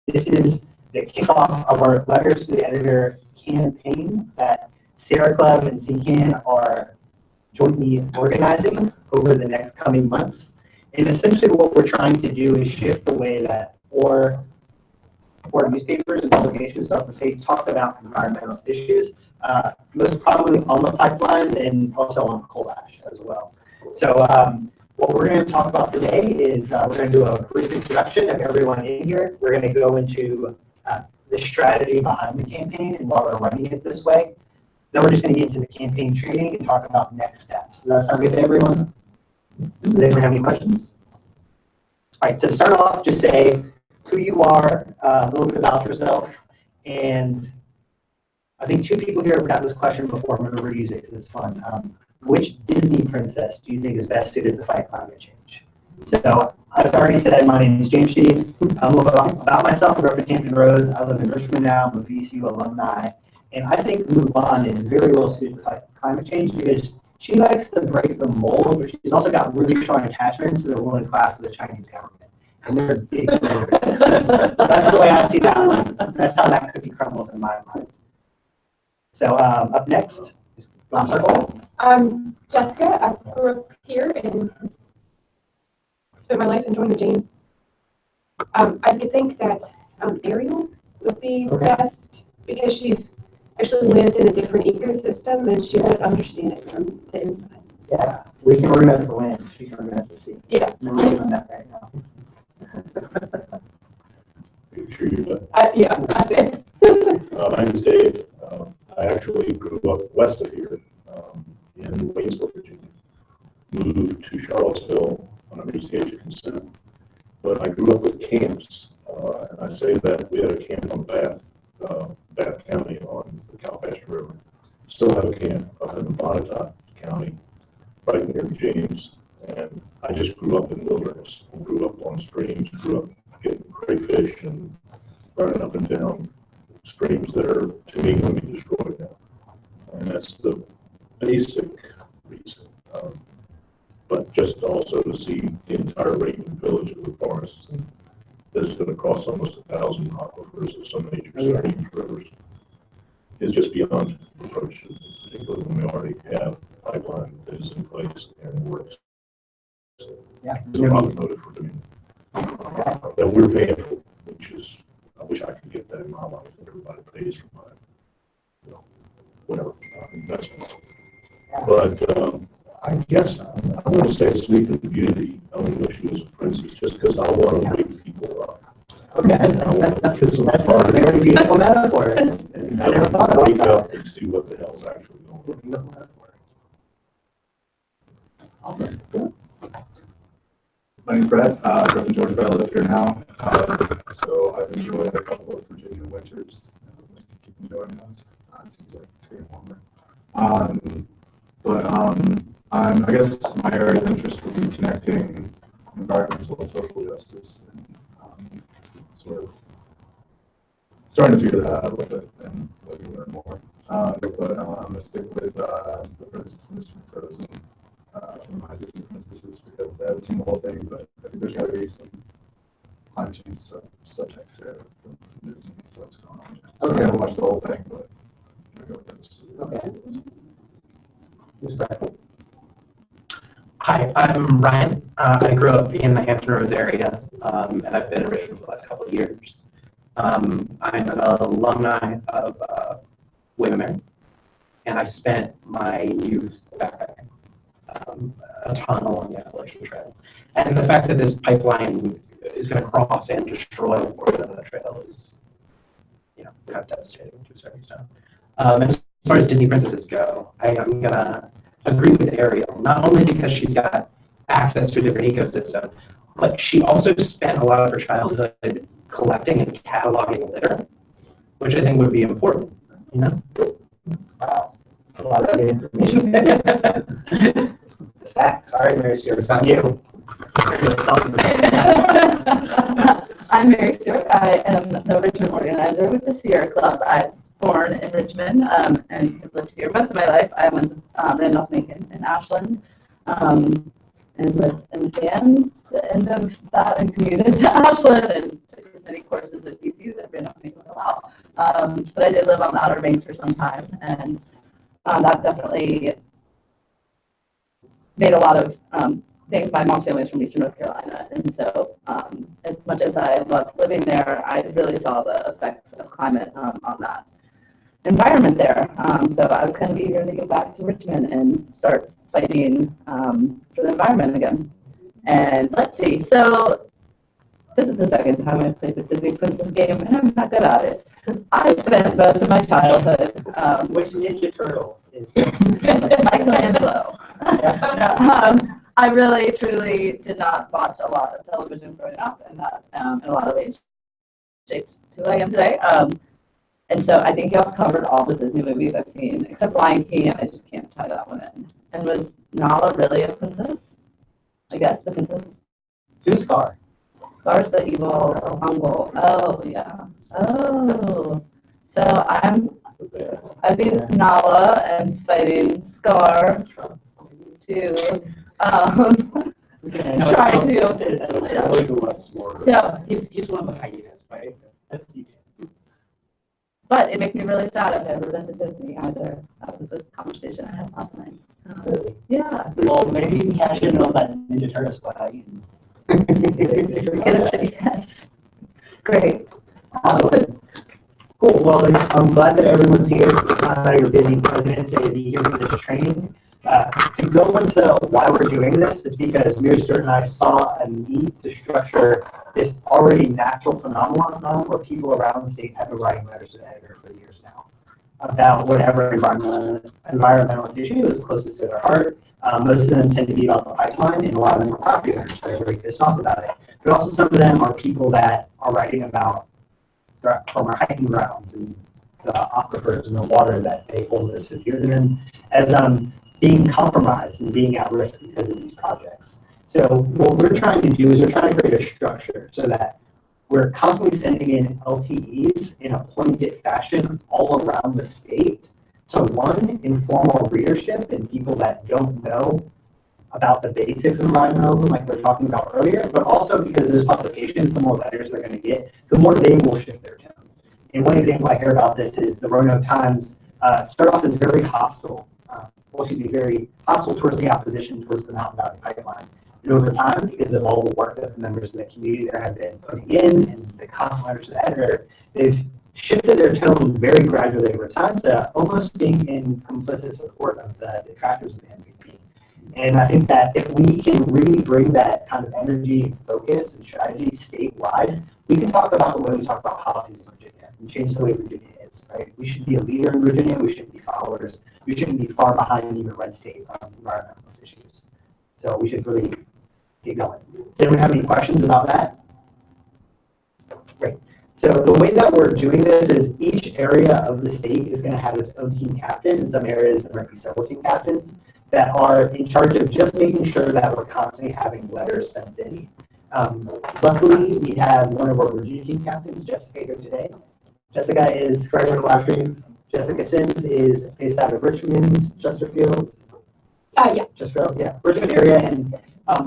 This is the kickoff of our Letters to the Editor campaign that Sierra Club and CCAN are jointly organizing over the next coming months. And essentially what we're trying to do is shift the way that or newspapers and publications, I was say, talk about environmentalist issues, most probably on the pipelines and also on coal ash as well. So what we're going to talk about today is we're going to do a brief introduction of everyone in here. We're going to go into the strategy behind the campaign and why we're running it this way. Then we're just going to get into the campaign training and talk about next steps. Does that sound good to everyone? Does anyone have any questions? All right, so to start off, just say who you are, a little bit about yourself, and I think 2 people here have got this question before. I'm going to reuse it because it's fun. Which Disney princess do you think is best suited to fight climate change? So, as I already said, my name is James Sheed. A little bit about myself. I grew up in Hampton Roads. I live in Richmond now. I'm a VCU alumni. And I think Mulan is very well suited to fight climate change because she likes to break the mold, but she's also got really strong attachments to the ruling class of the Chinese government. And they're big believers. That's the way I see that one. That's how that cookie crumbles in my mind. So up next is I'm Jessica. I grew up here and spent my life enjoying the James. I could think that Ariel would be best because she's actually lived in a different ecosystem and she would understand it from the inside. Yeah, we can organize the land. She can organize the sea. Yeah. And we're doing that right now. Sure you do. Yeah, I did. My name is Dave. I actually grew up west of here in Waynesville, Virginia. Moved to Charlottesville on an East Asia consent. But I grew up with camps, and I say that we had a camp on Bath County on the Calipatria River. Still have a camp up in Bonnetoc County, right near James. And I just grew up in wilderness. I grew up on streams, grew up getting crayfish and running up and down streams that are, to me, going to be destroyed now. And that's the basic reason. But just also to see the entire Raven village of the forest that's going to cross almost 1,000 aquifers of some major streams, rivers, is just beyond reproach, particularly when we already have a pipeline that is in place and works. Yeah. So I'm voted for doing that we're paying for, which is, I wish I could get that in my life, that everybody pays for my, whatever, investments. But I guess I want to say Sleeping Beauty, I only know she was a princess just because I want to wake people up. Okay. I want to kiss them That's apart. a very beautiful metaphor. I never thought about Wake that. up and see what the hell's actually going on. Awesome. My name's Brett. I grew up in Georgia, but I live here now. So I've enjoyed a couple of Virginia winters. Keep enjoying those. It seems like it's getting warmer. I guess my area of interest would be connecting environmental and social justice and sort of starting to figure that out a little bit and let me learn more. I'm going to stick with the princesses from Frozen. From my Disney princesses because I haven't seen the whole thing, but I think there's got to be some climate change subtext there from Disney and stuff going on. So I'm going to watch the whole thing, but I'm going to go with Okay. Hi, I'm Ryan. I grew up in the Hampton Roads area, and I've been in Richmond for the last couple of years. I'm an alumni of William & Mary, and I spent my youth backpacking. A ton along the Appalachian Trail. And the fact that this pipeline is going to cross and destroy a portion of the trail is, kind of devastating to a certain extent. And as far as Disney princesses go, I am going to agree with Ariel, not only because she's got access to a different ecosystem, but she also spent a lot of her childhood collecting and cataloging litter, which I think would be important, Wow. A lot of good information. Facts. All right, Mary Stewart, it's on you. I'm Mary Stewart. I am the Richmond organizer with the Sierra Club. I'm born in Richmond and have lived here most of my life. I was Randolph-Macon in Ashland and lived in Van the end of that and commuted to Ashland and took his many courses at BC that ran up me a while. But I did live on the Outer Banks for some time, and that definitely made a lot of things. My mom's family is from Eastern North Carolina, and so as much as I loved living there, I really saw the effects of climate on that environment there. So I was kind of eager to get back to Richmond and start fighting for the environment again. And let's see, so this is the second time I've played the Disney Princess game, and I'm not good at it. I spent most of my childhood. Which Ninja Turtle is Michelangelo. I really, truly did not watch a lot of television growing up, and that in a lot of ways shaped who I am today. And so I think y'all covered all the Disney movies I've seen, except Lion King, and I just can't tie that one in. And was Nala really a princess? I guess the princess. Who's Scar? Scar's the evil uncle. Oh, yeah. Oh. So I've been Nala and fighting Scar to try to. So He's one of the hyenas, right? That's CCAN. But it makes me really sad I've never been to Disney either. That was a conversation I had last night. Really? Yeah. Well, maybe you can cash in on that Ninja Turtle swag. Yes. Great. Awesome. Cool. Well, I'm glad that everyone's here. I know you're busy President's Day to be here for this training. To go into why we're doing this is because Mira Stewart and I saw a need to structure this already natural phenomenon where people around the state have been writing letters to the editor for years now about whatever environmentalist issue is closest to their heart. Most of them tend to be about the pipeline, and a lot of them are property owners that are very pissed off about it. But also some of them are people that are writing about from our hiking grounds and the aquifers and the water that they hold as dear to them as being compromised and being at risk because of these projects. So what we're trying to do is we're trying to create a structure so that we're constantly sending in LTEs in a pointed fashion all around the state to one, informal readership and people that don't know about the basics of environmentalism like we were talking about earlier, but also because there's publications, the more letters they're going to get, the more they will shift their tone. And one example I hear about this is the Roanoke Times started off as very hostile, very hostile towards the opposition towards the Mountain Valley Pipeline. And over time, because of all the work that the members of the community there have been putting in and the constant letters to the editor, they've shifted their tone very gradually over time to almost being in complicit support of the detractors of the MVP. And I think that if we can really bring that kind of energy, focus, and strategy statewide, we can talk about the way we talk about policies in Virginia and change the way Virginia is, right? We should be a leader in Virginia. We shouldn't be followers. We shouldn't be far behind even red states on environmental issues. So we should really get going. Does anyone have any questions about that? Great. So the way that we're doing this is each area of the state is going to have its own team captain. In some areas, there might be several team captains that are in charge of just making sure that we're constantly having letters sent in. Luckily, we have one of our Virginia team captains, Jessica, here today. Jessica is, for everyone watching, Jessica Sims is based out of Richmond, Chesterfield. Yeah. Chesterfield, yeah, Richmond area. And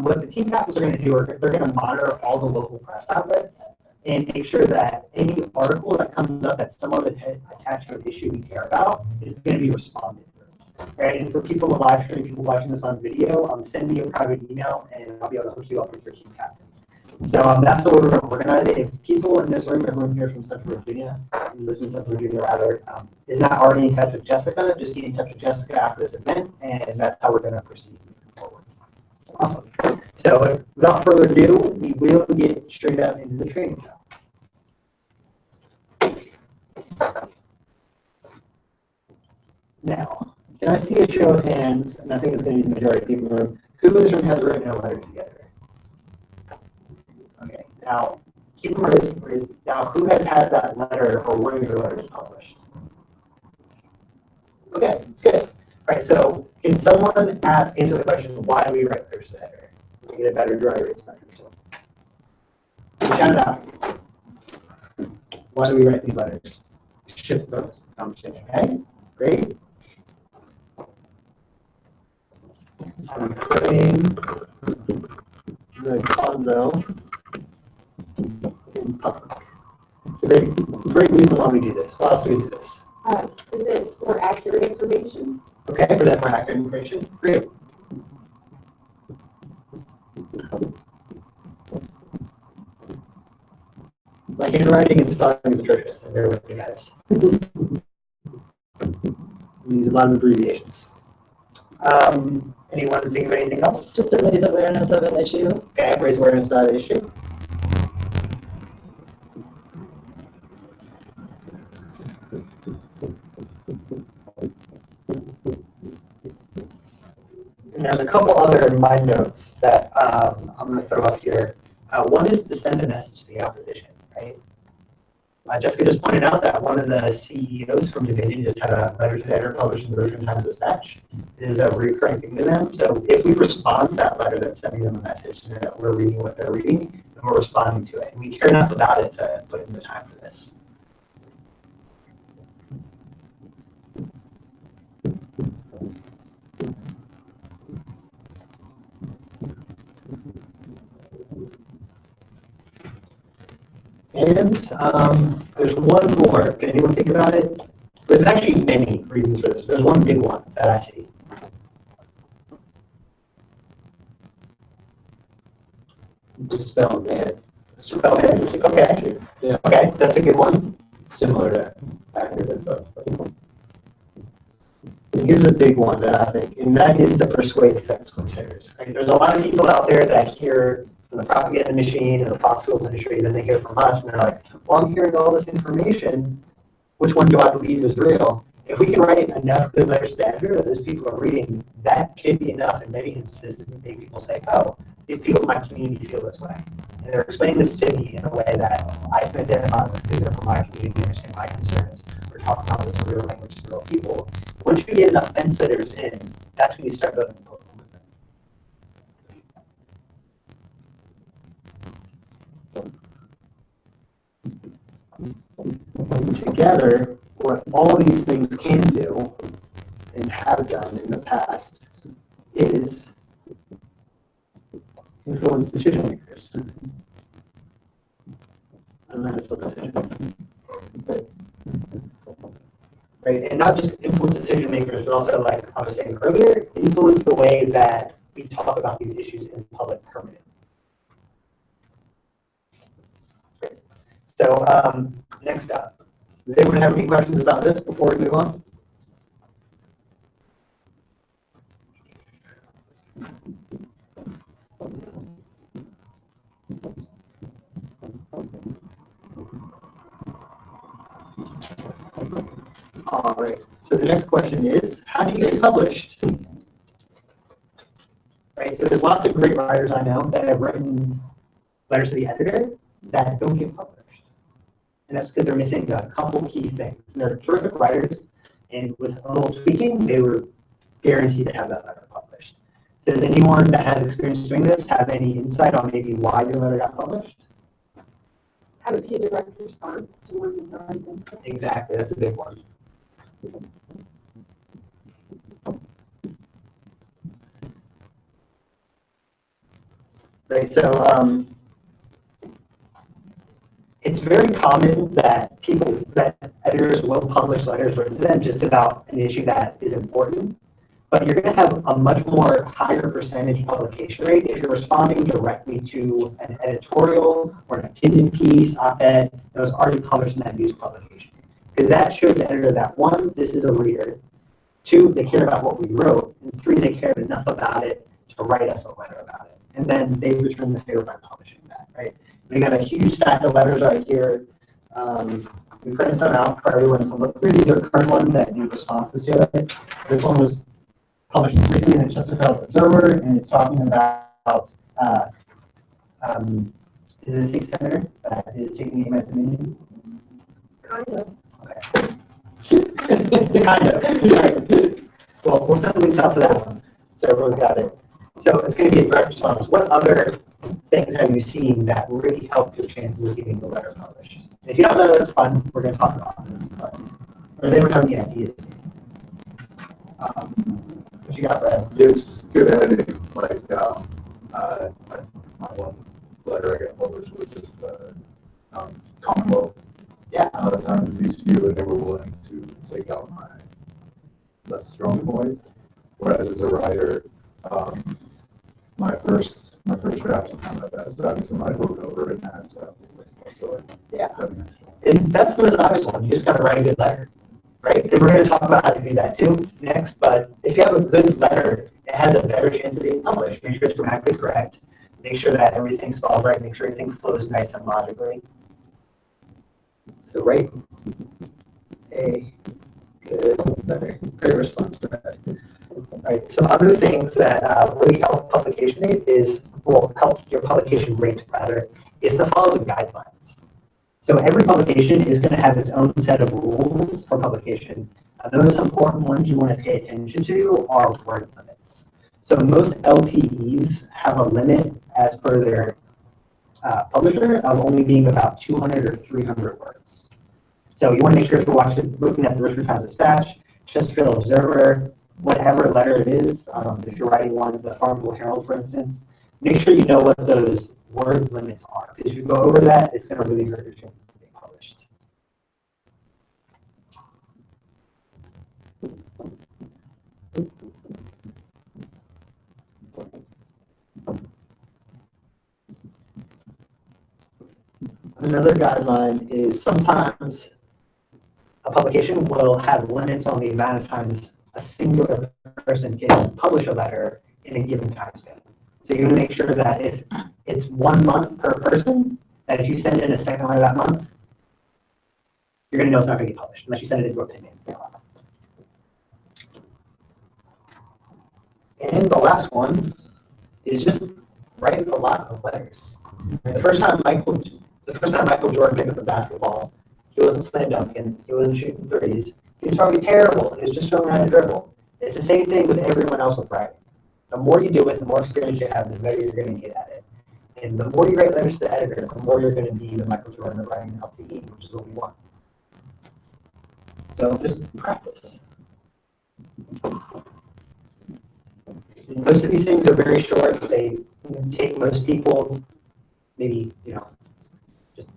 what the team captains are going to do are they're going to monitor all the local press outlets and make sure that any article that comes up that's somewhat attached to an issue we care about is going to be responded to. Right? And for people to live stream, people watching this on video, send me a private email and I'll be able to hook you up with your team captain. So that's the way we're going to organize it. If people in this room, everyone here from Central Virginia, lives in Central Virginia rather, is not already in touch with Jessica, just get in touch with Jessica after this event, and that's how we're going to proceed moving forward. Awesome. So without further ado, we will get straight up into the training now. Now, can I see a show of hands, and I think it's going to be the majority of people in the room, who in this room has written a letter together? Okay, now, keep in mind, now who has had that letter or one of your letters published? Okay, that's good. All right, so can someone answer the question, why do we write letters to the editor? To get a better dry erase mechanism. Shout it out. Why do we write these letters? Shift those conversation. Okay, great. I'm putting the convo in public. It's a great reason why we do this. Why else do we do this? Is it more accurate information? Okay, for that more accurate information. Great. My handwriting and spelling is atrocious. I bear with you guys. We use a lot of abbreviations. Anyone think of anything else? Just to raise awareness of an issue. Okay, raise awareness about an issue. And there's a couple other mind notes that I'm going to throw up here. One is to send a message to the opposition, right? Jessica just pointed out that one of the CEOs from Dominion just had a letter to the editor published in the Version Times Dispatch. It is a recurring thing to them. So if we respond to that letter that's sending them a message, so that we're reading what they're reading, then we're responding to it. And we care enough about it to put in the time for this. And there's one more. Can anyone think about it? There's actually many reasons for this. There's one big one that I see. Just spell man. Spell man. Okay. Yeah. Okay, that's a good one. Similar to accurate, but And here's a big one that I think, and that is the persuade defense considers. Right? There's a lot of people out there that hear from the propaganda machine and the fossil fuels industry, then they hear from us, and they're like, well, I'm hearing all this information. Which one do I believe is real? If we can write enough good letters to the editor that those people are reading, that could be enough in many instances to make people say, oh, these people in my community feel this way. And they're explaining this to me in a way that I can identify with because they're from my community, understand my concerns. We're talking about this in real language to real people. Once you get enough fence sitters in, that's when you start building a political movement. Together, what all these things can do and have done in the past is influence decision makers. I don't know how to spell decision. But, right, and not just influence decision makers, but also, like I was saying earlier, influence the way that we talk about these issues in public permanent. Great. So next up, does anyone have any questions about this before we move on? All right, so the next question is, how do you get published? Right, so there's lots of great writers I know that have written letters to the editor that don't get published. And that's because they're missing a couple key things. And they're terrific writers, and with a little tweaking, they were guaranteed to have that letter published. So does anyone that has experience doing this have any insight on maybe why your letter got published? Have it be a direct response to one that's already been put. Exactly, that's a big one. Right, so it's very common that editors will publish letters written to them just about an issue that is important, but you're going to have a much more higher percentage publication rate if you're responding directly to an editorial or an opinion piece, op-ed, that was already published in that news publication. Because that shows the editor that, one, this is a reader, two, they care about what we wrote, and three, they cared enough about it to write us a letter about it. And then they return the favor by publishing that, right? We got a huge stack of letters right here. We printed some out for everyone to look through. These are current ones that need responses to it. This one was published recently in the Chesterfield Observer, and it's talking about is it a Sikh senator that is taking aim at Dominion? Kind of. Okay. Kind of. Right. Well, we'll send links out to that one, so everyone's got it. So it's going to be a direct response. What other things have you seen that really help your chances of getting the letter published? If you don't know, that's fun. We're going to talk about this. But, or does anyone have any ideas? What you got, Brad? There's good editing. Like my one letter I got published was just Commonwealth lot of times these few are never willing to take out my less strong points. Whereas as a writer, my first draft was kind of that stuff, so I look over it and add stuff. So Yeah. And that's the most obvious one. You just gotta write a good letter, right? And we're gonna talk about how to do that too next, but if you have a good letter, it has a better chance of being published. Make sure it's grammatically correct. Make sure that everything's spelled right. Make sure everything flows nice and logically. So write a good letter. Great response for that. All right, some other things that really help publication rate will help your publication rate rather, is to follow the guidelines. So every publication is going to have its own set of rules for publication. The most important ones you want to pay attention to are word limits. So most LTEs have a limit as per their publisher of only being about 200 or 300 words. So you want to make sure if you're looking at the Richmond Times-Dispatch, Chesterfield Observer, whatever letter it is, if you're writing ones, the Farmville Herald, for instance, make sure you know what those word limits are. Because if you go over that, it's going to really hurt your chances of being published. Another guideline is sometimes a publication will have limits on the amount of times a singular person can publish a letter in a given time span. So you're going to make sure that if it's 1 month per person, that if you send in a second letter that month, you're going to know it's not going to get published unless you send it into opinion. And the last one is just write a lot of letters. The first time Michael Jordan picked up the basketball, he wasn't slam dunking, he wasn't shooting threes. He was probably terrible. He was just showing how to dribble. It's the same thing with everyone else with writing. The more you do it, the more experience you have, the better you're going to get at it. And the more you write letters to the editor, the more you're going to be the Michael Jordan of writing LTE, which is what we want. So just practice. And most of these things are very short. They take most people maybe, just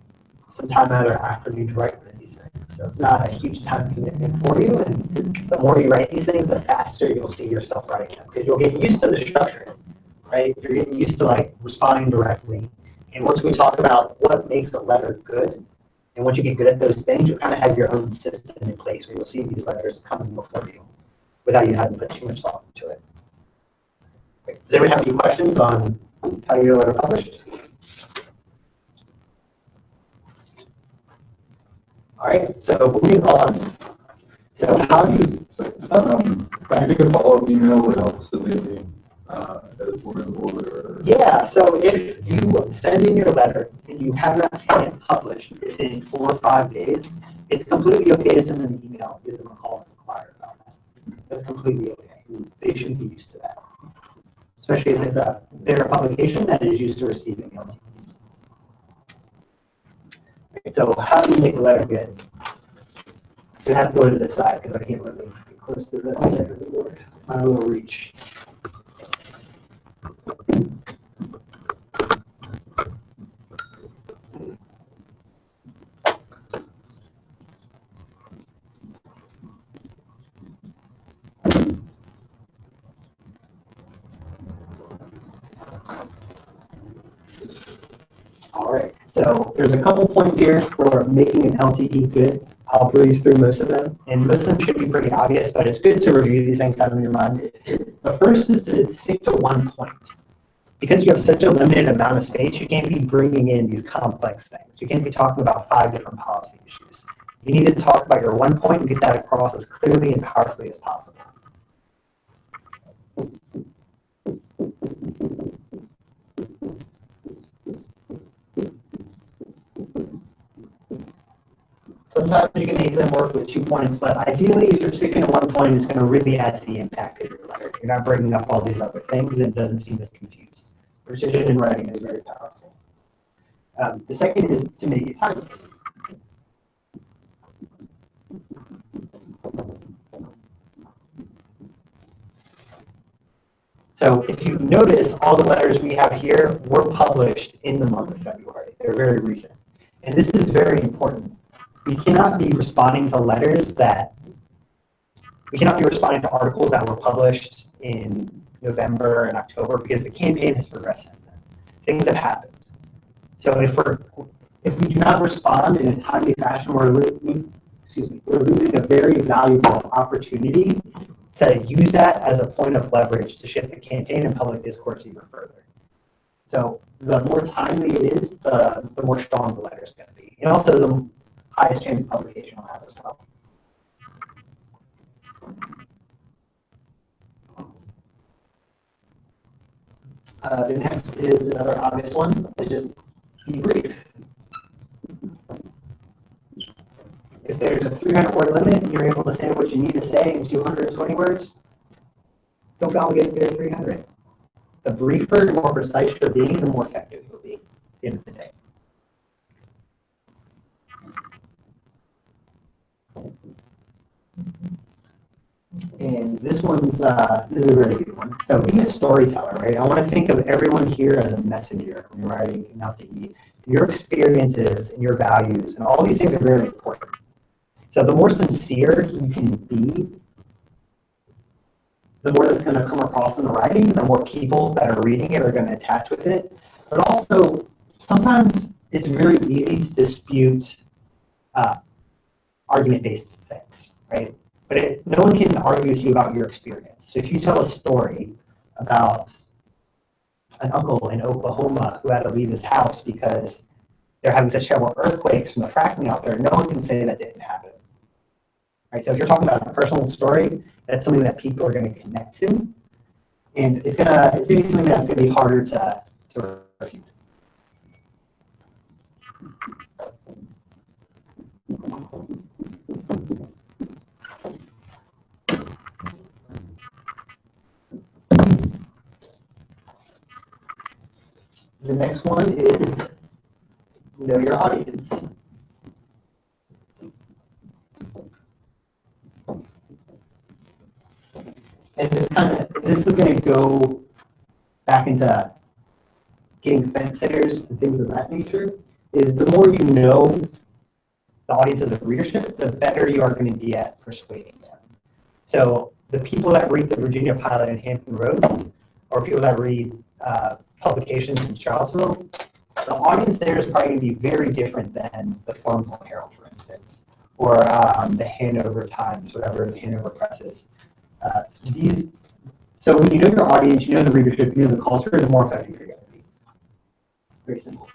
some time out of their afternoon to write one of these things. So it's not a huge time commitment for you. And the more you write these things, the faster you'll see yourself writing them. Because you'll get used to the structure, right? You're getting used to responding directly. And once we talk about what makes a letter good, and once you get good at those things, you'll kind of have your own system in place where you'll see these letters coming before you without you having to put too much thought into it. Does anyone have any questions on how to get a letter published? All right, so moving on. So how do you... I think a follow-up email would help to the editorial order. Yeah, so if you send in your letter and you have not seen it published within 4 or 5 days, it's completely okay to send them an email, give them a call and inquire about that. That's completely okay. They should be used to that. Especially if it's a bigger publication that is used to receiving LTEs. Right, so how do you make a letter good? You have to go to the side because I can't really get close to that side of the board. My little reach. All right, so there's a couple points here for making an LTE good. I'll breeze through most of them, and most of them should be pretty obvious, but it's good to review these things, have them in your mind. The first is to stick to one point. Because you have such a limited amount of space, you can't be bringing in these complex things. You can't be talking about 5 different policy issues. You need to talk about your one point and get that across as clearly and powerfully as possible. Sometimes you can make them work with 2 points, but ideally, if you're sticking to 1 point, it's going to really add to the impact of your letter. You're not bringing up all these other things, and it doesn't seem as confused. Precision in writing is very powerful. The second is to make it timely. So if you notice, all the letters we have here were published in the month of February. They're very recent. And this is very important we cannot be responding to letters that, we cannot be responding to articles that were published in November and October because the campaign has progressed since then. Things have happened. So if we do not respond in a timely fashion, we're losing a very valuable opportunity to use that as a point of leverage to shift the campaign and public discourse even further. So the more timely it is, the more strong the letter is going to be. And also the highest chance of publication will have as well. The next is another obvious one, to just be brief. If there's a 300-word limit and you're able to say what you need to say in 220 words, don't obligate to 300. The briefer, the more precise you're being, the more effective you'll be at the end of the day. And this one's this is a very good one. So be a storyteller, right? I want to think of everyone here as a messenger when you're writing out to eat. Your experiences and your values and all these things are very important. So the more sincere you can be, the more that's going to come across in the writing, the more people that are reading it are going to attach with it. But also, sometimes it's very easy to dispute argument-based things, right? But no one can argue with you about your experience. So if you tell a story about an uncle in Oklahoma who had to leave his house because they're having such terrible earthquakes from the fracking out there, no one can say that didn't happen. Right? So if you're talking about a personal story, that's something that people are going to connect to, and it's gonna be something that's going to be harder to refute. The next one is know your audience. And this is going to go back into getting fence sitters and things of that nature, is the more you know the audience of the readership, the better you are going to be at persuading them. So the people that read the Virginia Pilot and Hampton Roads, or people that read publications in Charlottesville, the audience there is probably going to be very different than the Farmville Herald, for instance, or the Hanover Times, whatever the Hanover Press is. So when you know your audience, you know the readership, you know the culture, the more effective you're going to be. Very simple.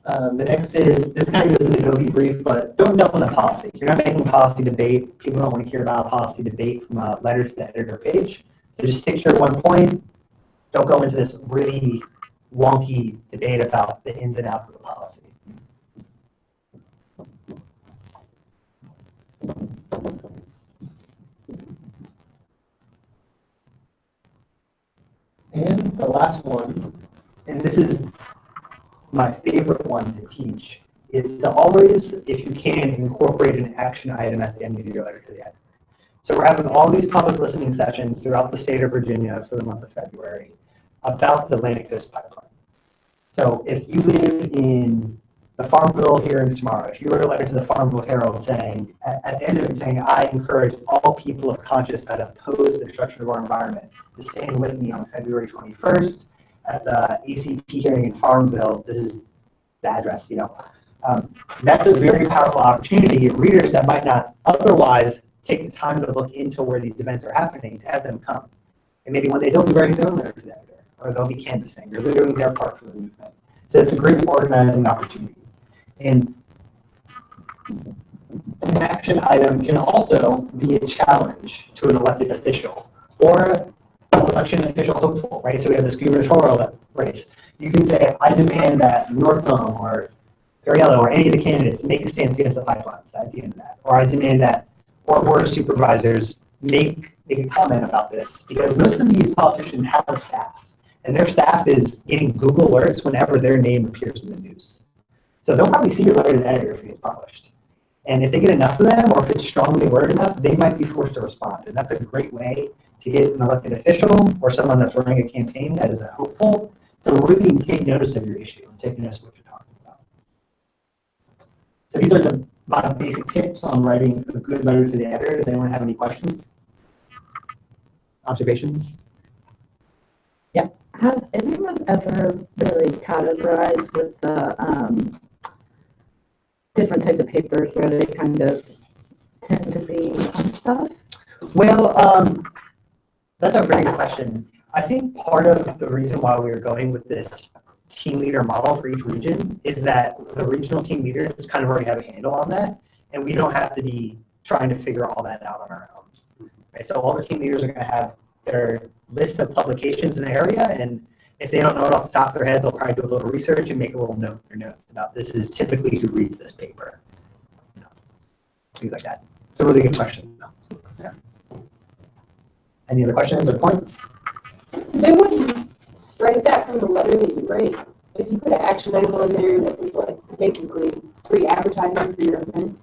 The next is, this kind of goes into Adobe brief, but don't delve into policy. You're not making policy debate. People don't want to hear about policy debate from a letter to the editor page. So just stick to your one point. Don't go into this really wonky debate about the ins and outs of the policy. And the last one, and this is my favorite one to teach, is to always, if you can, incorporate an action item at the end of your letter to the editor. So we're having all these public listening sessions throughout the state of Virginia for the month of February about the Atlantic Coast Pipeline. So if you live in the Farmville hearings tomorrow, if you wrote a letter to the Farmville Herald saying, at the end of it saying, I encourage all people of conscience that oppose the destruction of our environment to stand with me on February 21st at the ACP hearing in Farmville, this is the address, that's a very powerful opportunity to get readers that might not otherwise take the time to look into where these events are happening to have them come. And maybe one day they'll be writing their own letter to the editor, or they'll be canvassing, or they're doing their part for the movement. So it's a great organizing opportunity. And an action item can also be a challenge to an elected official or an election official hopeful, right? So we have this gubernatorial race. You can say, I demand that Northam or Ariello or any of the candidates make a stance against the pipelines at the end of that. Or I demand that our board of supervisors make a comment about this, because most of these politicians have a staff, and their staff is getting Google alerts whenever their name appears in the news. So they'll probably see your letter to the editor if it gets published. And if they get enough of them, or if it's strongly worded enough, they might be forced to respond. And that's a great way to get an elected official or someone that's running a campaign that is a hopeful to really take notice of your issue and take notice of what you're talking about. So these are my basic tips on writing a good letter to the editor. Does anyone have any questions? Observations? Yeah. Has anyone ever really categorized with the different types of papers where they kind of tend to be on stuff? Well, that's a very good question. I think part of the reason why we're going with this team leader model for each region is that the regional team leaders kind of already have a handle on that, and we don't have to be trying to figure all that out on our own. Right? So all the team leaders are going to have their list of publications in the area, and if they don't know it off the top of their head, they'll probably do a little research and make a little note in their notes about this is typically who reads this paper. You know, things like that. It's a really good question, though. Yeah. Any other questions or points? Then when you strike that from the letter that you write, if you put an action item on there that was like basically free advertising for your event.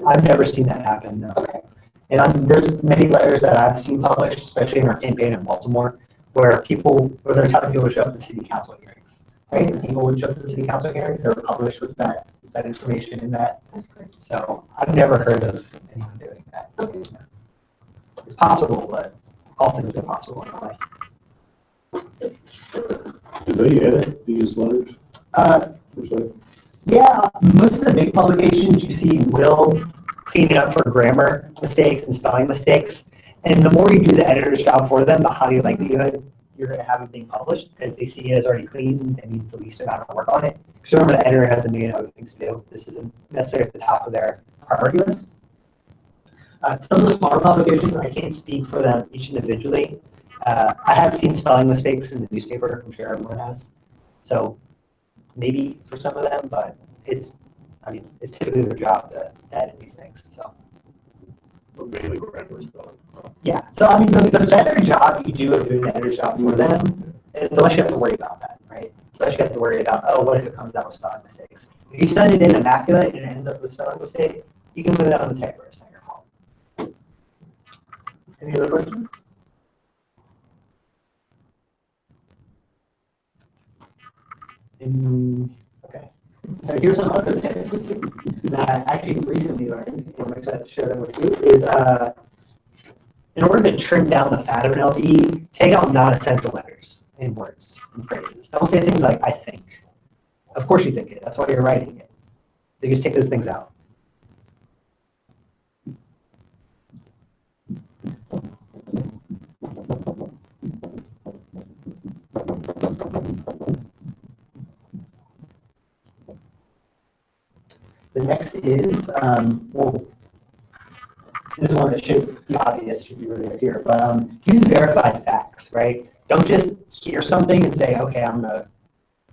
I've never seen that happen, no. Okay. And there's many letters that I've seen published, especially in our campaign in Baltimore, where they're telling people to show up to city council hearings. Right? And people would show up to the city council hearings, they were published with that information in that. That's great. So I've never heard of anyone doing that. Okay. It's possible, but all things are possible in a way. Do they edit these letters? Yeah, most of the big publications you see will clean it up for grammar mistakes and spelling mistakes. And the more you do the editor's job for them, the higher likelihood you're going to have it being published because they see it as already clean and need the least amount of work on it. Because remember, the editor has a million other things to do. This isn't necessarily at the top of their priority list. Some of the smaller publications, I can't speak for them each individually. I have seen spelling mistakes in the newspaper, I'm sure everyone has. So maybe for some of them, but it's typically their job to edit these things. So. But mainly grammar spelling. Yeah. So the better job you do of doing the editor's job for them, the less you have to worry about that, right? The less you have to worry about, oh, what if it comes out with spelling mistakes? If you send it in immaculate and it ends up with spelling mistake, you can move that on the typewriter. It's not your fault. Any other questions? Okay. So here's some other tips that I actually recently learned, and I'm excited to share them with you, is in order to trim down the fat of an LTE, take out non-essential letters in words and phrases. Don't say things like, I think. Of course you think it. That's why you're writing it. So you just take those things out. The next is, well, this is one that should be obvious, should be really here, but use verified facts, right? Don't just hear something and say, okay, I'm going to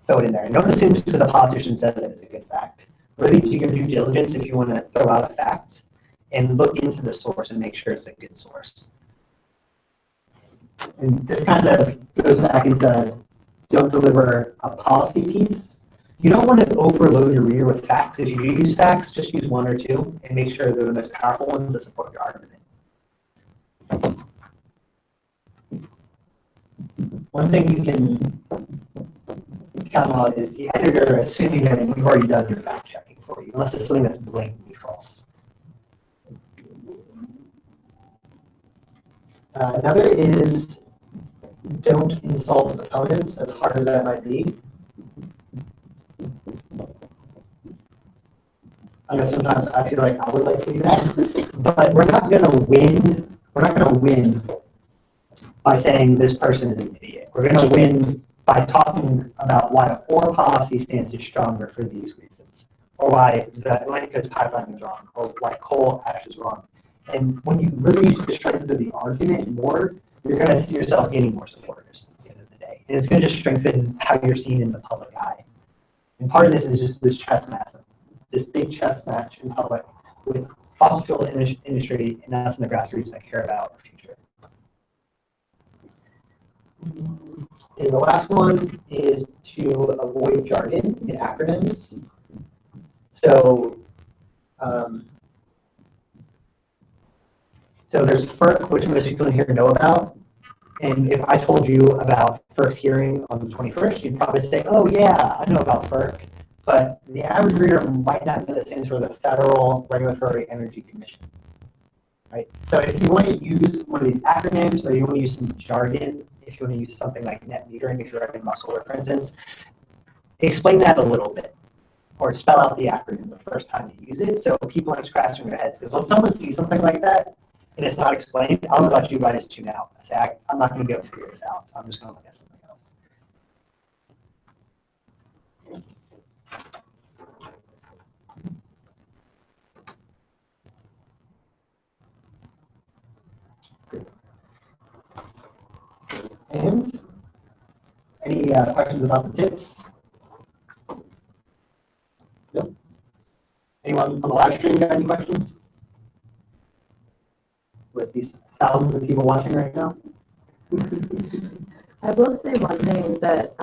throw it in there. And don't assume just because a politician says it, it's a good fact. Really do your due diligence if you want to throw out a fact and look into the source and make sure it's a good source. And this kind of goes back into don't deliver a policy piece. You don't want to overload your reader with facts. If you use facts, just use one or two and make sure they're the most powerful ones that support your argument. One thing you can count on is the editor assuming that you've already done your fact checking for you, unless it's something that's blatantly false. Another is don't insult opponents, as hard as that might be. I know sometimes I feel like I would like to do that, but we're not going to win. We're not going to win by saying this person is an idiot. We're going to win by talking about why our policy stance is stronger for these reasons, or why the Atlantic Coast pipeline is wrong, or why coal ash is wrong. And when you really use the strength of the argument more, you're going to see yourself gaining more supporters at the end of the day. And it's going to just strengthen how you're seen in the public eye. And part of this is just this chess match, this big chess match in public with fossil fuel industry and us in the grassroots that care about our future. And the last one is to avoid jargon and acronyms. So, so there's FERC, which most people in here know about. And if I told you about FERC's hearing on the 21st, you'd probably say, oh yeah, I know about FERC. but the average reader might not know that stands for the Federal Regulatory Energy Commission. Right? So if you want to use one of these acronyms, or you want to use some jargon, if you want to use something like net metering, if you're writing about solar, for instance, explain that a little bit, or spell out the acronym the first time you use it, so people aren't scratching their heads. Because when someone sees something like that and it's not explained, I'm about you guys to tune out. I say, I'm not going to be able to figure this out, so I'm just going to look at something else. And any questions about the tips? Nope. Anyone on the live stream got any questions? With these thousands of people watching right now? I will say one thing that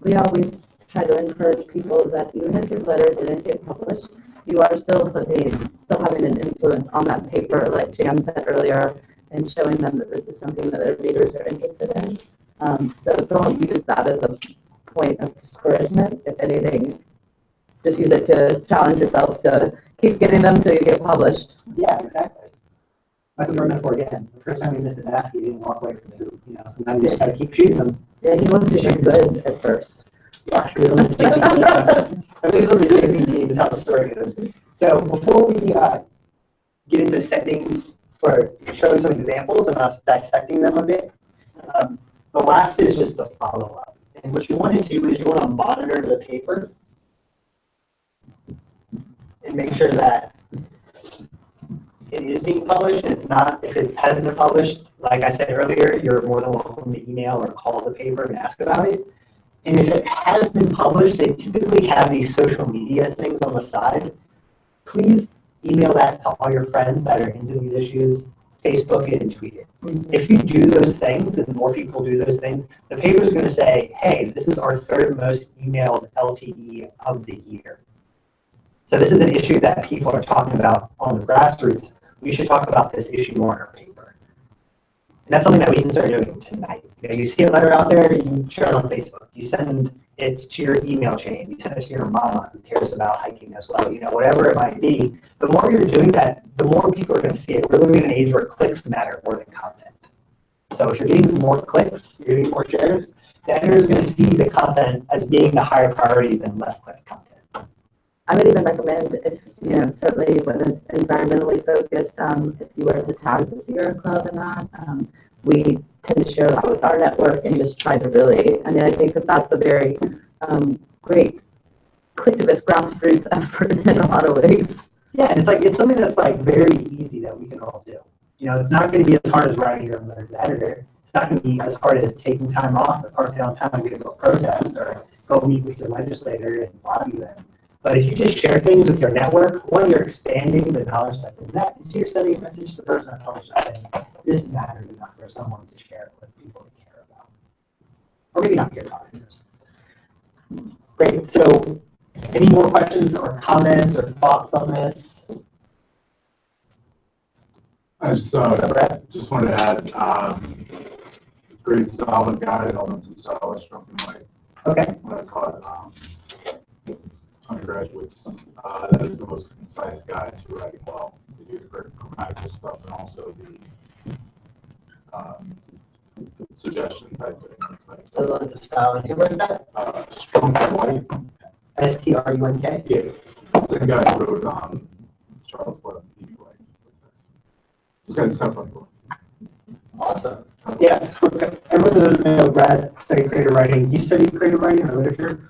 we always try to encourage people that even if your letter didn't get published, you are still having an influence on that paper, like Jan said earlier, and showing them that this is something that their readers are interested in. So don't use that as a point of discouragement. If anything, just use it to challenge yourself to keep getting them till you get published. Yeah, exactly. I can remember for again. The first time we missed a basket, he didn't walk away from the hoop. So now you just got to keep shooting them. Yeah, he wasn't very good at first. Yeah, he was on the JV team. I think he was on the JV team is how the story goes. So before we get into setting or showing some examples and us dissecting them a bit, the last is just the follow-up. And what you want to do is you want to monitor the paper and make sure that it is being published. And it's not, if it hasn't been published, like I said earlier, you're more than welcome to email or call the paper and ask about it. And if it has been published, they typically have these social media things on the side. Please email that to all your friends that are into these issues, Facebook it and tweet it. If you do those things, and more people do those things, the paper is going to say, hey, this is our third most emailed LTE of the year. So this is an issue that people are talking about on the grassroots. We should talk about this issue more in our paper. And that's something that we can start doing tonight. You see a letter out there, you share it on Facebook. You send it to your email chain. You send it to your mama who cares about hiking as well. Whatever it might be. The more you're doing that, the more people are going to see it. We're living in an age where clicks matter more than content. So if you're getting more clicks, you're getting more shares, the editor is going to see the content as being the higher priority than less click content. I would even recommend, if certainly when it's environmentally focused, if you were to tag the Sierra Club in that, we tend to share that with our network and just try to really, I think that that's a very great collectivist grassroots effort in a lot of ways. Yeah, and it's something that's very easy that we can all do. It's not going to be as hard as writing your own letter to the editor. It's not going to be as hard as taking time off to park downtown and go protest or go meet with your legislator and lobby them. But if you just share things with your network, one, you're expanding the knowledge that's in that, and two, you're sending a message to the person that published that this matters enough for someone to share it with people to care about. Or maybe not care about it. Great. So any more questions or comments or thoughts on this? I just wanted to add great solid guide, elements of solid from what I taught undergraduates. That is the most concise guide to writing well. They do the great grammatical stuff and also the suggestion type things. Elements of style. And who wrote that? Strunk. Yeah. It's the guy who wrote Charles Webb. Just got stuff like that. Awesome. Yeah, everyone doesn't know Brad studied creative writing. You studied creative writing or literature.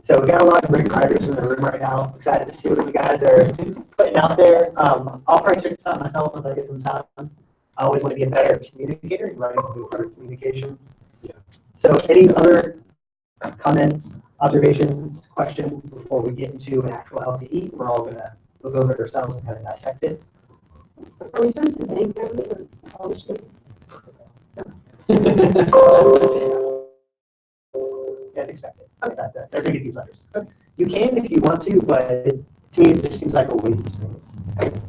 So we got a lot of great writers in the room right now. Excited to see what you guys are putting out there. I'll probably check this out myself once I get some time. I always want to be a better communicator, and writing is a big part of communication. Yeah. So any other comments, observations, questions before we get into an actual LTE? We're all going to look over it ourselves and kind of dissect it. Are we supposed to thank them for publishing? As expected. Okay. They're going to get these letters. You can if you want to, but to me it just seems like a waste of space.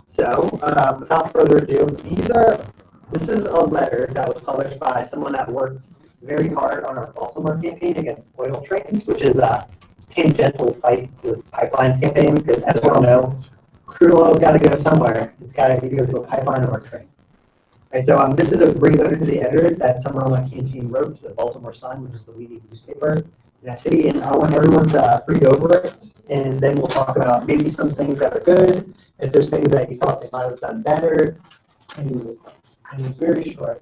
So, without further ado, this is a letter that was published by someone that worked very hard on our Baltimore campaign against oil trains, which is a tangential fight to the pipelines campaign, because as we all know, crude oil's got to go somewhere. It's got to either go to a pipeline or a train. Right, so this is a brief letter to the editor that someone on my campaign wrote to the Baltimore Sun, which is the leading newspaper in that city, and I want everyone to read over it, and then we'll talk about maybe some things that are good, if there's things that you thought they might have done better, any of those things. And it's very short.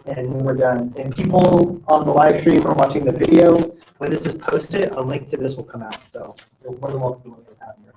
And when we're done, and people on the live stream are watching the video, when this is posted, a link to this will come out. So you're more than welcome to look at that here.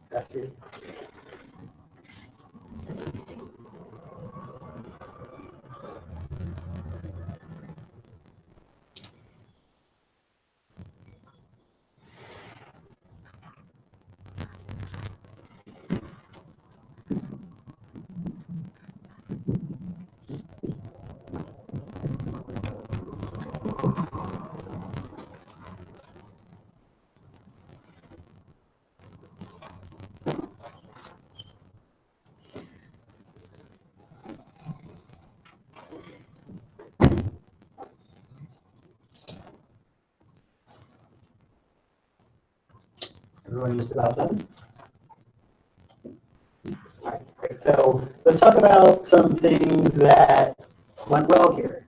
That's good. Everyone just about done? All right, great. So let's talk about some things that went well here.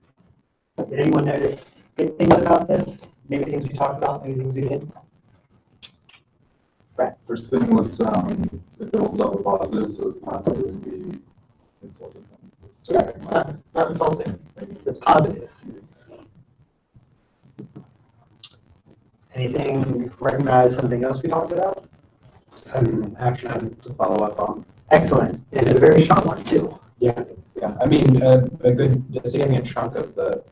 Did anyone notice good things about this? Maybe things we talked about, maybe things we didn't? Right. First thing was it builds up a positive, so it's not going to be insulting. Yeah, it's not insulting. It's positive. Anything recognize something else we talked about? An action to follow up on. Excellent. And it's a very short one too. Yeah. I mean, a good, a significant chunk of the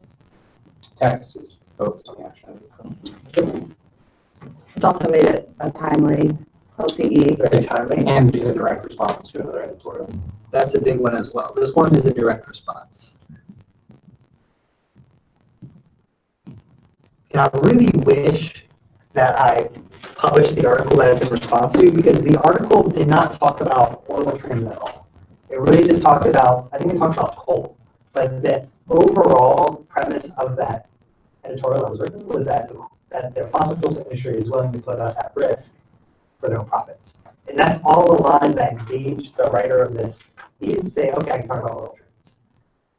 text is focused on the action. So. It's also made it a timely LTE. Very timely. And a direct response to another editorial. That's a big one as well. This one is a direct response. And I really wish that I published the article as in response to, because the article did not talk about oil trains at all. It really just talked about, I think it talked about coal, but the overall premise of that editorial that was written was that the fossil fuels industry is willing to put us at risk for their own profits. And that's all the line that engaged the writer of this. He didn't say, okay, I can talk about oil trains.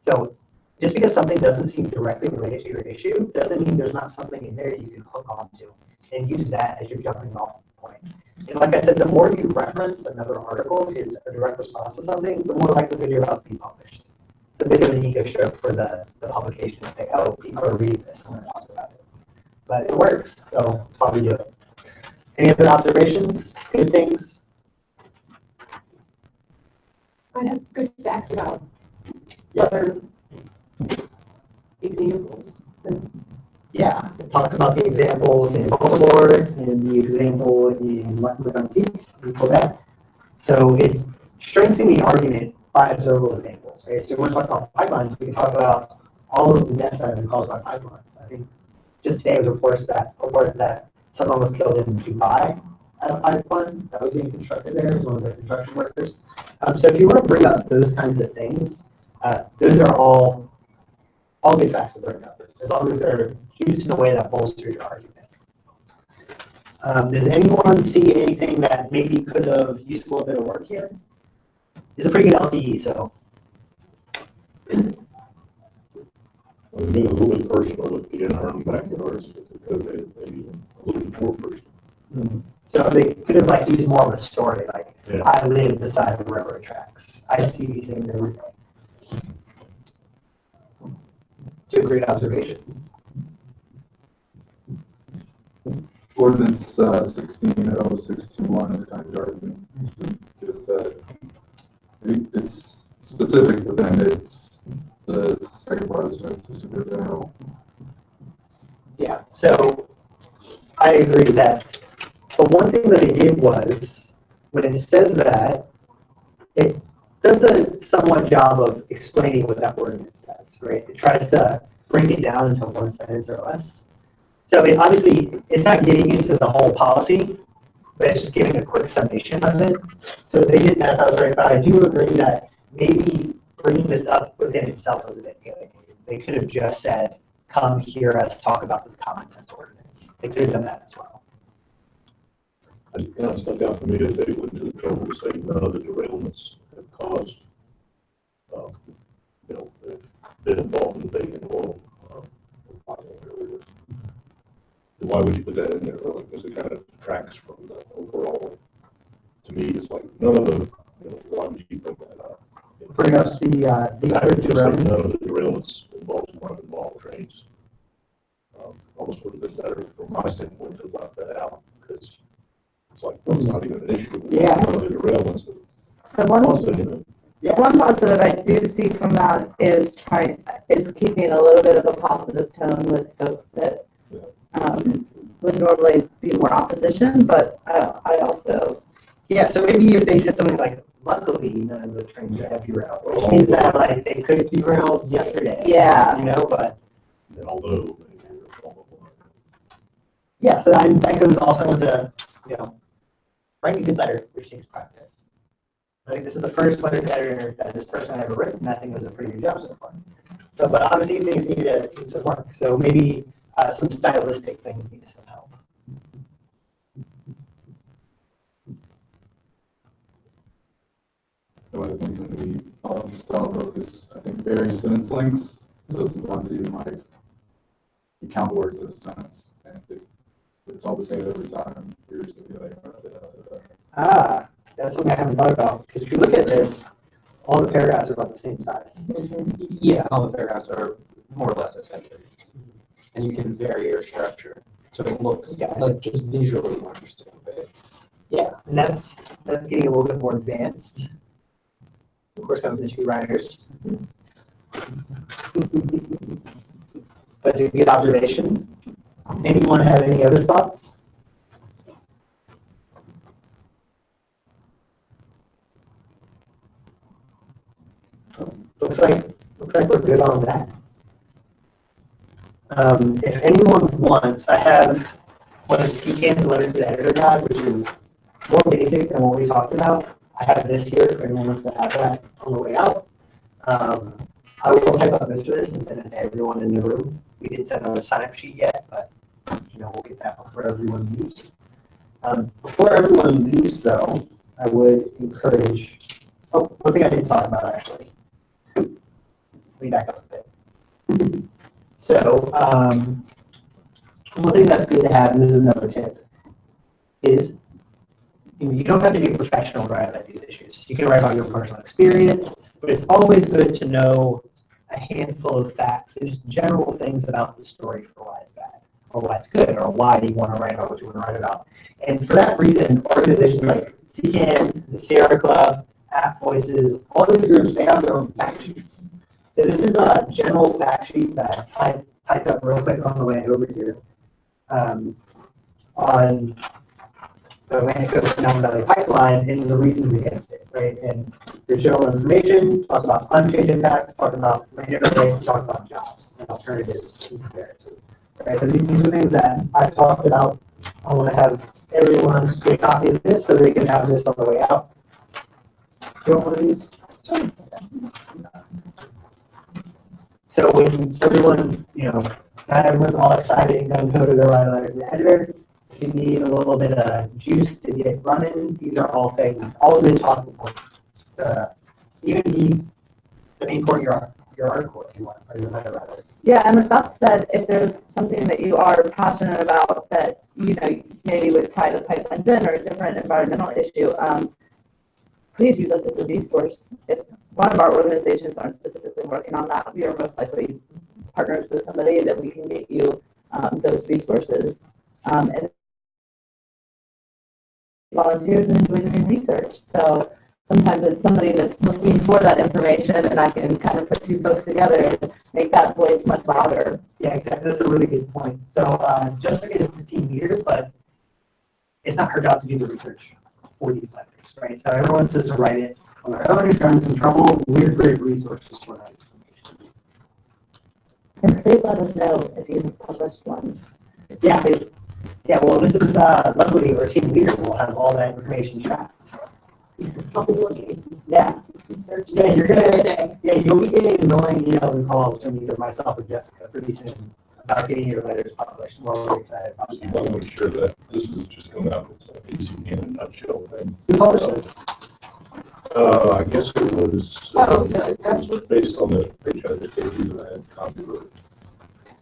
So just because something doesn't seem directly related to your issue doesn't mean there's not something in there you can hook onto and use that as your jumping off point. And like I said, the more you reference another article, if it's a direct response to something, the more likely that you're about to be published. It's a bit of an ego stroke for the publication to say, oh, people are reading this, I'm going to talk about it. But it works, so that's why we do it. Any other observations, good things? Mine has good facts about Yeah. other examples. Yeah, it talks about the examples in Baltimore and the example in Quebec. So it's strengthening the argument by observable examples. Right? So when we're talking about pipelines, we can talk about all of the deaths that have been caused by pipelines. I think just today was reported that someone was killed in Dubai at a pipeline that was being constructed there, as one of the construction workers. So if you want to bring up those kinds of things, those are all good facts to bring up, as long as they're used in a way that bolsters your argument. Does anyone see anything that maybe could have used a little bit of work here? is a pretty good LTE. So We've been a little bit personal with the NRM backyards, because they even a little bit more personal. so they could have like used more of a story, like Yeah. I live beside the railroad tracks. I see these things every day. It's a great observation. Ordinance 16.0621 is kind of jargon. Just that it's specific, but then it's the second part is the super general. Yeah, so I agree with that. But one thing that they did was, when it says that, it does a somewhat job of explaining what that ordinance does, right? It tries to break it down into one sentence or less. So it obviously, it's not getting into the whole policy, but it's just giving a quick summation of it. So they did that, I was right, but I do agree that maybe bringing this up within itself was a bit alienating. They could have just said, come hear us talk about this common sense ordinance. They could have done that as well. It kind of stuck out for me that they went to the trouble to say none of the derailments have caused, been involved in taking oil. Why would you put that in there? Really? Because it kind of detracts from the overall. To me, it's like none of the. Why would you bring that up? Bring up the other derailments. None of the derailments involved trains. Almost would have been better from my standpoint to block that out, because it's like that's not even an issue. Yeah. None of the derailments. The one positive I do see from that is keeping a little bit of a positive tone with folks that would normally be more opposition, but I also. Yeah, so maybe if they said something like, luckily none of the trains have derailed, which means that like they could have derailed yesterday. Yeah. But. And although. Yeah, so that goes also into, writing a good letter, which takes practice. I think this is the first letter to editor that this person had ever written, and I think it was a pretty good job so far. So, but obviously things need some work. So maybe some stylistic things need some help. One of the things that we also style book is, I think, various sentence lengths. So sometimes even like you count the words in a sentence, and if it's all the same every time, you're just gonna be like, That's something I haven't thought about. Because if you look at this, all the paragraphs are about the same size. Yeah, all the paragraphs are more or less a sentence. And you can vary your structure. So it looks like just visually more interesting. Yeah, and that's getting a little bit more advanced. Of course, comes the two writers. But it's a good observation. Anyone have any other thoughts? Looks like we're good on that. If anyone wants, I have one of CCAN's letter to the editor guide, which is more basic than what we talked about. I have this here if anyone wants to have that on the way out. I will type up most of this and send it to everyone in the room. We didn't send out a sign-up sheet yet, but we'll get that before everyone leaves. Before everyone leaves, though, I would encourage. Oh, one thing I didn't talk about actually. Let me back up a bit. So, one thing that's good to have, and this is another tip, is you don't have to be a professional to write about these issues. You can write about your personal experience, but it's always good to know a handful of facts and just general things about the story for why it's bad, or why it's good, or why you want to write about what you want to write about. And for that reason, organizations like CCAN, the Sierra Club, App Voices, all those groups, they have their own fact sheets. So this is a general fact sheet that I typed up real quick on the way over here on the Atlantic Coast Mountain Valley Pipeline and the reasons against it, right? And there's general information, talk about unchanged impacts, talk about land interface, talk about jobs and alternatives to comparison. Right? So these are things that I've talked about. I want to have everyone get a copy of this so they can have this on the way out. Do you want one of these? Sure. So when everyone's, not everyone's all excited and going to go to the write a letter to the editor, if you need a little bit of juice to get running, these are all things, all the talking points to even be the main point of your article if you want, or your letter rather. Yeah, and with that said, if there's something that you are passionate about that, you know, maybe would tie the pipelines in or a different environmental issue, please use us as a resource. If one of our organizations aren't specifically working on that, we are most likely partners with somebody that we can get you those resources. And volunteers and enjoy doing research. So sometimes it's somebody that's looking for that information, and I can kind of put two folks together and make that voice much louder. Yeah, exactly. That's a really good point. So Jessica is the team leader, but it's not her job to do the research for these letters, right? So everyone's just to write it on their own. If anyone's in trouble, we're great resources for that information. And please let us know if you've published one. Yeah. Yeah, well, this is luckily our team leader will have all that information tracked. Yeah. Yeah, you're gonna. Yeah, you'll be getting annoying emails and calls from either myself or Jessica pretty soon about getting your letters published. We're really excited about I want to make sure that this is just coming out as a CCAN in a nutshell thing. Who published this? I guess it was, Oh, it was based on the page I just gave you that I had copied of it.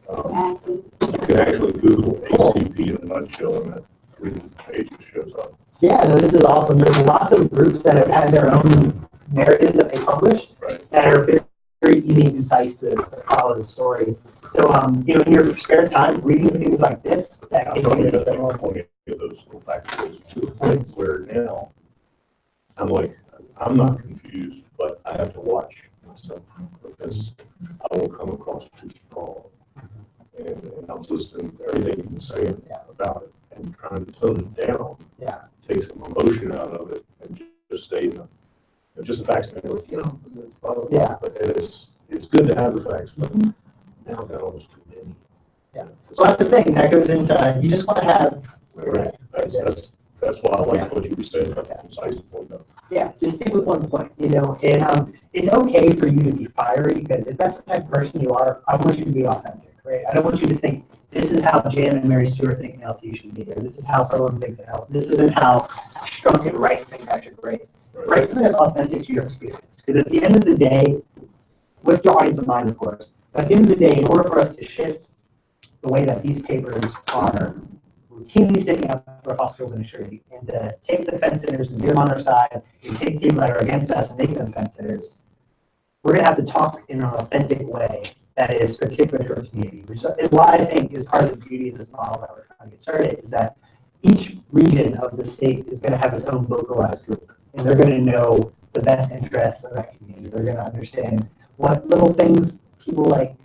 You can actually Google ACP in a nutshell, and that 3 pages shows up. Yeah, no, this is awesome. There's lots of groups that have had their own narratives that they published that are very, very easy and concise to follow the story. So, you know, in your spare time, reading things like this, that can I'm be going to give those little factors to the point where now I'm like, I'm not confused, but I have to watch myself because I will come across too strong. And I was listening to everything you were saying about it and trying to tone it down. Yeah. Take some emotion out of it and just stay, just the facts. Yeah. But it's good to have the facts, but now I've got almost too many. Yeah. Well, that's the thing. That goes into, you just want to have. Right. That's why I like what you were saying about the concise point of. Yeah, just stick with one point, you know, and it's okay for you to be fiery because if that's the type of person you are, I want you to be authentic, right? I don't want you to think this is how Jan and Mary Stewart think an LT should be, or this is how someone thinks an LT. This isn't how Strunk and Wright think I should write. Write something that's authentic to your experience. Because at the end of the day, with your audience in mind, of course, but at the end of the day, in order for us to shift the way that these papers are routinely sticking up for fossil fuels industry and to take the fence sitters and get them on our side and take people that are against us and make them fence sitters, we're going to have to talk in an authentic way that is particular to our community, which is why I think is part of the beauty of this model that we're trying to get started, is that each region of the state is going to have its own localized group, and they're going to know the best interests of that community. They're going to understand what little things people like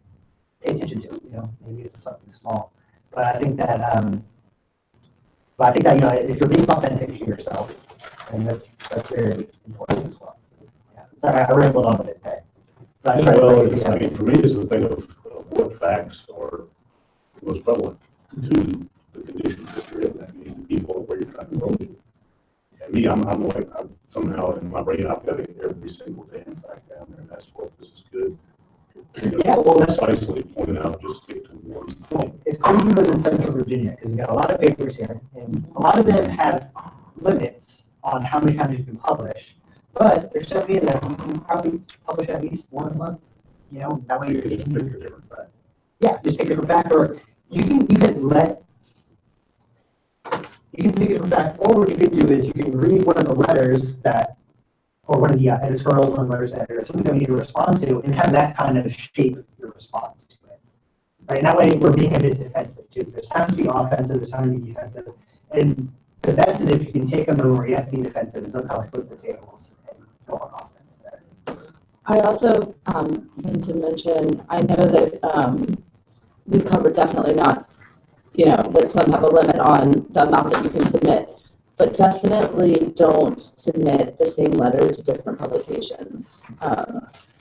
pay attention to. You know, maybe it's something small, but I think that you know, if you're being authentic to yourself, and that's very important as well. Yeah. Sorry, I rambled on a bit there. But Well, I mean, for me, it's the thing of what facts are most prevalent to the conditions that you're in, that means the people where you're trying to go to. And me, I'm like, somehow in my brain, I've got to get every single damn fact down there, and that's what this is good. Yeah, well, that's precisely pointed out, just stick to one point. It's cool you live in Central Virginia because we've got a lot of papers here, and a lot of them have limits on how many times you can publish. But there's so many that you can probably publish at least one a month. You know, that way you're Just pick a different fact. yeah, just pick a different fact, or you can even pick a different fact, or what you can do is you can read one of the letters that, or one of the editorials, one of the letters editor, something that we need to respond to, and have that kind of shape your response to it. Right, and that way we're being a bit defensive too. There's times to be offensive, there's times to be defensive, and the best is if you can take a moment where you have to be defensive and somehow flip the tables and go on offense there. I also want to mention, I know that we covered definitely not, you know, that some have a limit on the amount that you can submit, but definitely don't submit the same letter to different publications.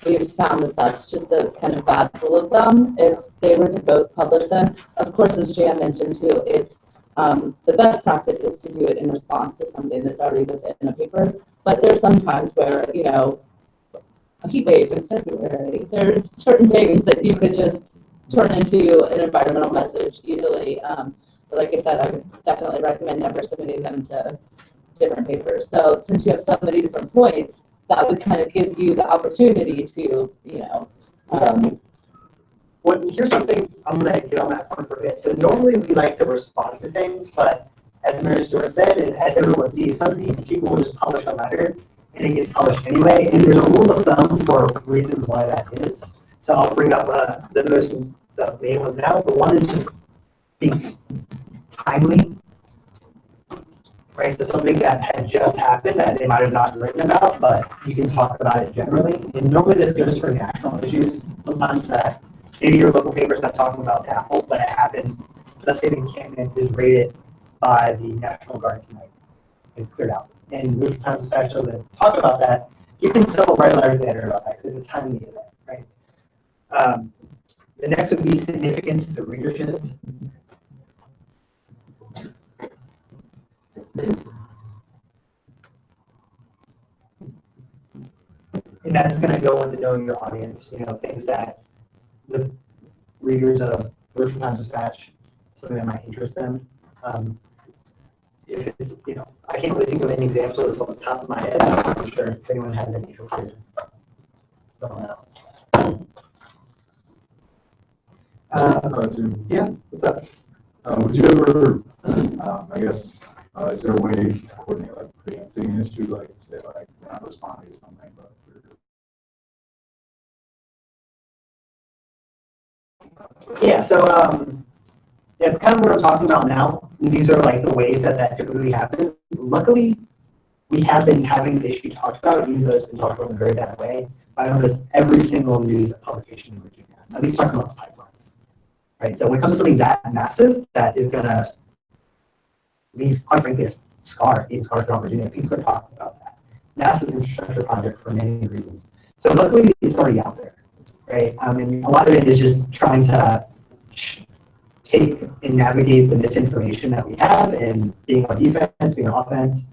We've found that that's just a kind of bad rule of thumb. If they were to both publish them, of course, as Jan mentioned too, it's the best practice is to do it in response to something that's already within a paper. But there's some times where, you know, a heat wave in February, there's certain things that you could just turn into an environmental message easily. But like I said, I would definitely recommend never submitting them to different papers. So since you have so many different points, that would kind of give you the opportunity to, Here's something, I'm going to get on that point for a bit. So normally we like to respond to things, but as Mary Stewart said, and as everyone sees, some people will just publish a letter and it gets published anyway. And there's a rule of thumb for reasons why that is. So I'll bring up the main ones now. But one is just being timely. Right, so something that had just happened that they might have not written about, but you can talk about it generally. And normally this goes for national issues. Sometimes that maybe your local paper's not talking about tackle, but it happens. Let's say the encampment is raided by the National Guard tonight. It's cleared out. And New York Times Dispatch doesn't talk about that. You can still write letters to the editor about that because it's a timely event, right? The next would be significance to the readership. And that's going to go into knowing your audience, things that the readers of New York Times Dispatch, something that might interest them. If it's, I can't really think of any examples of this off the top of my head. I'm not sure if anyone has any for free. Yeah, what's up? Would you ever, I guess, is there a way to coordinate like preempting an issue, like say like we're not responding to something, but yeah, so yeah, it's kind of what I'm talking about now. These are like the ways that typically happens. Luckily, we have been having the issue talked about, even though it's been talked about in a very bad way, by almost every single news publication in Virginia, at least talking about pipelines. Right? So when it comes to something that massive, that is going to leave, quite frankly, a scar, even scars around Virginia, people are talking about that. Massive infrastructure project for many reasons. So luckily, it's already out there. Right? And a lot of it is just trying to take and navigate the misinformation that we have and being on defense, being on offense,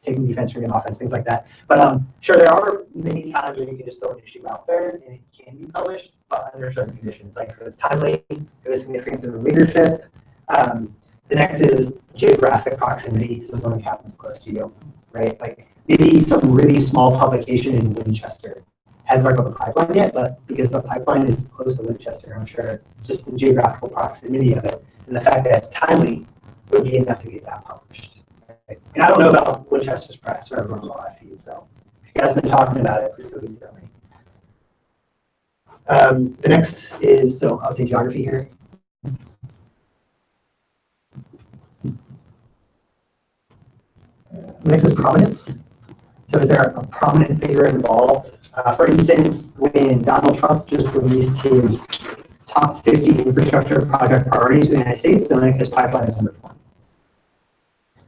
taking defense, being on offense, things like that. But sure, there are many times when you can just throw an issue out there and it can be published, but under certain conditions. Like if it's timely, if it's significant to the leadership. The next is geographic proximity, so something happens close to you, right? Like maybe some really small publication in Winchester hasn't worked on the pipeline yet, but because the pipeline is close to Winchester, I'm sure just the geographical proximity of it and the fact that it's timely would be enough to get that published. Right? And I don't know about Winchester's press or everyone on the live feed, so if you guys have been talking about it, please tell me. The next is, so I'll say geography here. Next is prominence. So is there a prominent figure involved? For instance, when Donald Trump just released his top 50 infrastructure project priorities in the United States, the Atlantic Coast Pipeline is number 1.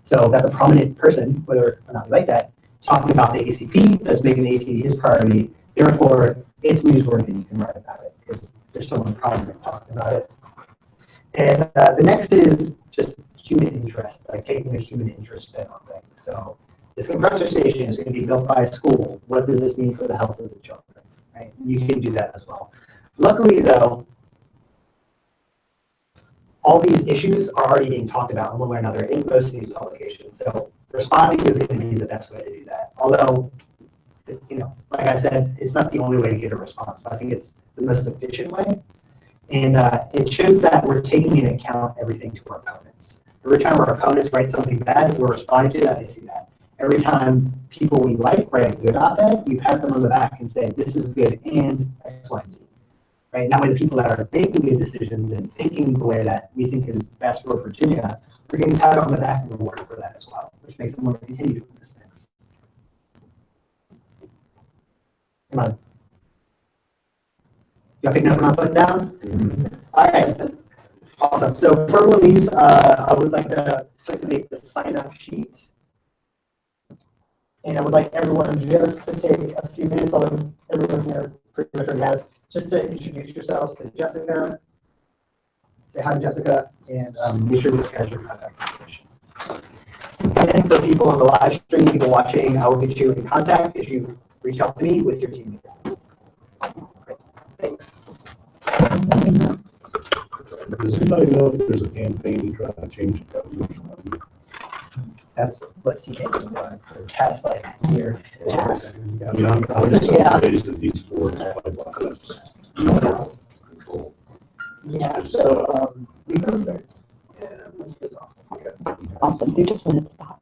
So that's a prominent person, whether or not you like that, talking about the ACP, that's making the ACP his priority. Therefore, it's newsworthy and you can write about it because there's someone prominent talking about it. And the next is just human interest, like taking a human interest spin on things. So this compressor station is going to be built by a school. What does this mean for the health of the children? Right? You can do that as well. Luckily, though, all these issues are already being talked about in one way or another in most of these publications. So responding is going to be the best way to do that. Although, like I said, it's not the only way to get a response. I think it's the most efficient way. And it shows that we're taking into account everything to our opponents. Every time our opponents write something bad, we're responding to that, they see that. Every time people we like write a good op-ed, you pat them on the back and say, this is good and X, Y, and Z. Right? And that way the people that are making good decisions and thinking the way that we think is best for Virginia, we're getting patted on the back and rewarded for that as well, which makes them want to continue doing these things. Come on. Y'all picking up what I'm putting down? All right. Awesome. So for everyone leaves, I would like to circulate the sign-up sheet. And I would like everyone just to take a few minutes, although everyone here pretty much already has, just to introduce yourselves to Jessica. Say hi to Jessica, and make sure this has your contact information. And for people on the live stream, people watching, I will get you in contact if you reach out to me with your team leader. Great. Thanks. Does anybody know if there's a campaign to try to change the government? That's what CCAN has done for the past like year. I mean, I'm just Yeah. amazed that these four pipelines control. Yeah, so, Okay. yeah, let's get off. Awesome. You just wanted to stop.